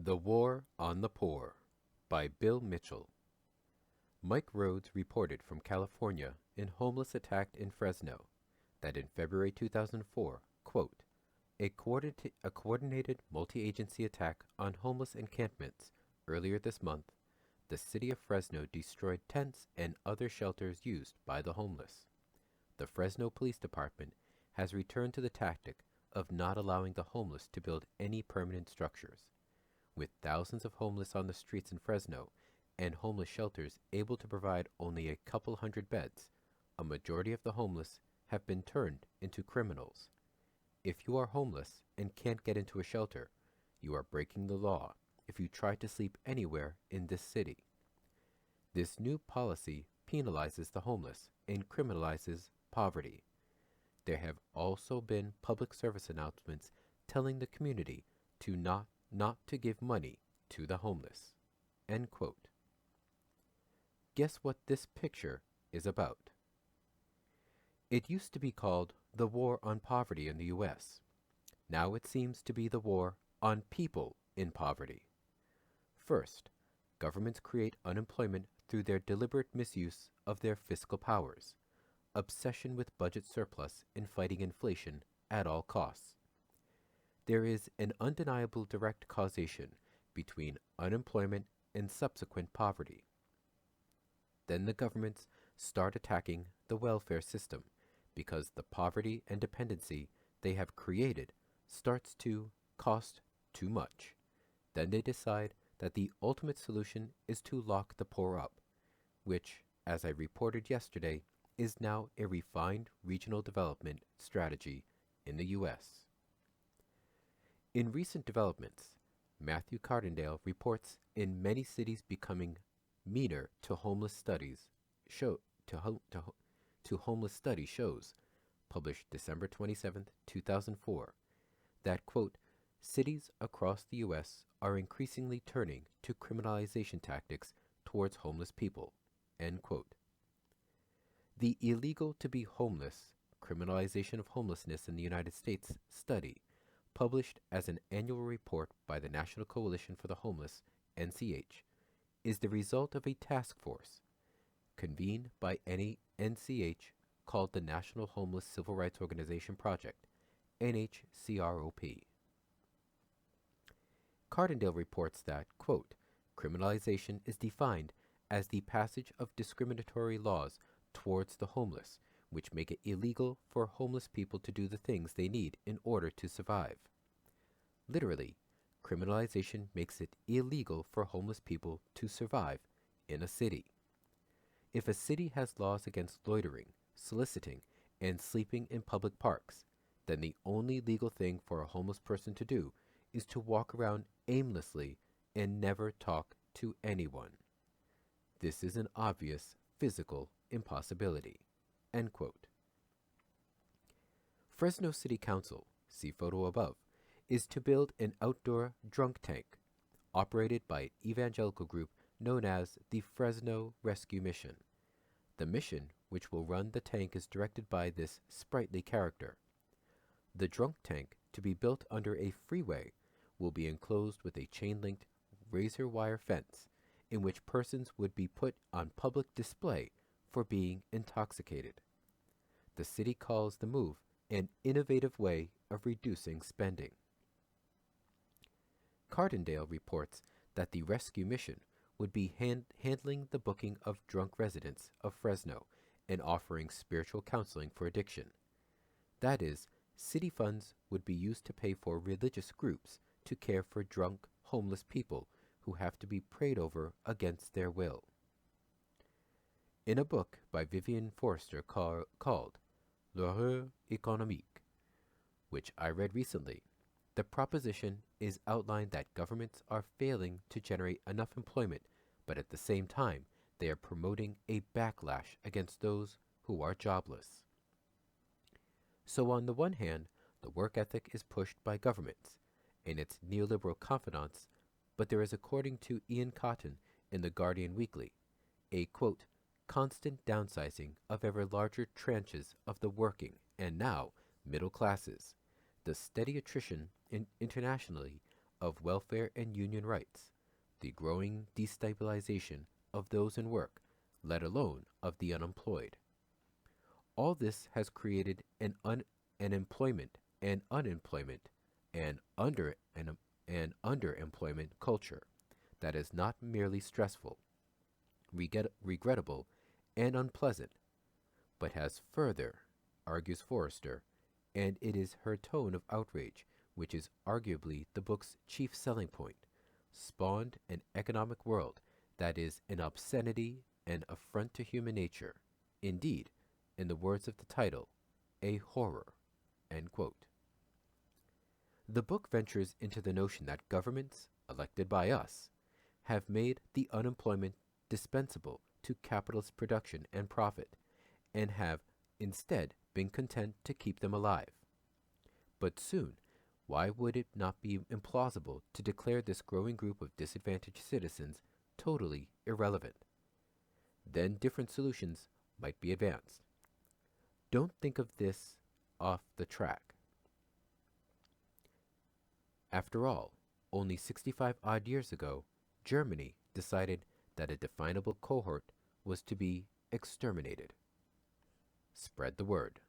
The War on the Poor by Bill Mitchell. Mike Rhodes reported from California in Homeless Attacked in Fresno that in February 2004, quote, a coordinated multi-agency attack on homeless encampments earlier this month, the city of Fresno destroyed tents and other shelters used by the homeless. The Fresno Police Department has returned to the tactic of not allowing the homeless to build any permanent structures. With thousands of homeless on the streets in Fresno and homeless shelters able to provide only a couple hundred beds, a majority of the homeless have been turned into criminals. If you are homeless and can't get into a shelter, you are breaking the law if you try to sleep anywhere in this city. This new policy penalizes the homeless and criminalizes poverty. There have also been public service announcements telling the community to not to give money to the homeless. End quote. Guess what this picture is about? It used to be called the War on Poverty in the U.S. Now it seems to be the war on people in poverty. First, governments create unemployment through their deliberate misuse of their fiscal powers, obsession with budget surplus and fighting inflation at all costs. There is an undeniable direct causation between unemployment and subsequent poverty. Then the governments start attacking the welfare system because the poverty and dependency they have created starts to cost too much. Then they decide that the ultimate solution is to lock the poor up, which, as I reported yesterday, is now a refined regional development strategy in the U.S. In recent developments, Matthew Cardindale reports in many cities becoming meaner to homeless studies homeless study shows, published December 27, 2004, that, quote, cities across the U.S. are increasingly turning to criminalization tactics towards homeless people, end quote. The Illegal to be Homeless, Criminalization of Homelessness in the United States study, published as an annual report by the National Coalition for the Homeless, NCH, is the result of a task force convened by NCH called the National Homeless Civil Rights Organization Project, NHCROP. Cardindale reports that, quote, criminalization is defined as the passage of discriminatory laws towards the homeless, which make it illegal for homeless people to do the things they need in order to survive. Literally, criminalization makes it illegal for homeless people to survive in a city. If a city has laws against loitering, soliciting, and sleeping in public parks, then the only legal thing for a homeless person to do is to walk around aimlessly and never talk to anyone. This is an obvious physical impossibility. End quote. Fresno City Council, see photo above, is to build an outdoor drunk tank operated by an evangelical group known as the Fresno Rescue Mission. The mission, which will run the tank, is directed by this sprightly character. The drunk tank, to be built under a freeway, will be enclosed with a chain-linked razor wire fence in which persons would be put on public display for being intoxicated. The city calls the move an innovative way of reducing spending. Cardindale reports that the rescue mission would be handling the booking of drunk residents of Fresno and offering spiritual counseling for addiction. That is, city funds would be used to pay for religious groups to care for drunk, homeless people who have to be prayed over against their will. In a book by Vivian Forrester called L'Horreur économique, which I read recently, the proposition is outlined that governments are failing to generate enough employment, but at the same time, they are promoting a backlash against those who are jobless. So on the one hand, the work ethic is pushed by governments and its neoliberal confidants, but there is, according to Ian Cotton in the Guardian Weekly, a, quote, constant downsizing of ever larger tranches of the working and now middle classes, the steady attrition internationally of welfare and union rights, the growing destabilization of those in work, let alone of the unemployed. All this has created an employment and unemployment and underemployment culture that is not merely stressful, regrettable, and unpleasant, but has further, argues Forrester, and it is her tone of outrage which is arguably the book's chief selling point, spawned an economic world that is an obscenity and affront to human nature. Indeed, in the words of the title, a horror. End quote. The book ventures into the notion that governments, elected by us, have made the unemployment dispensable to capitalist production and profit, and have instead been content to keep them alive. But soon, why would it not be implausible to declare this growing group of disadvantaged citizens totally irrelevant? Then different solutions might be advanced. Don't think of this off the track. After all, only 65 odd years ago, Germany decided that a definable cohort was to be exterminated. Spread the word.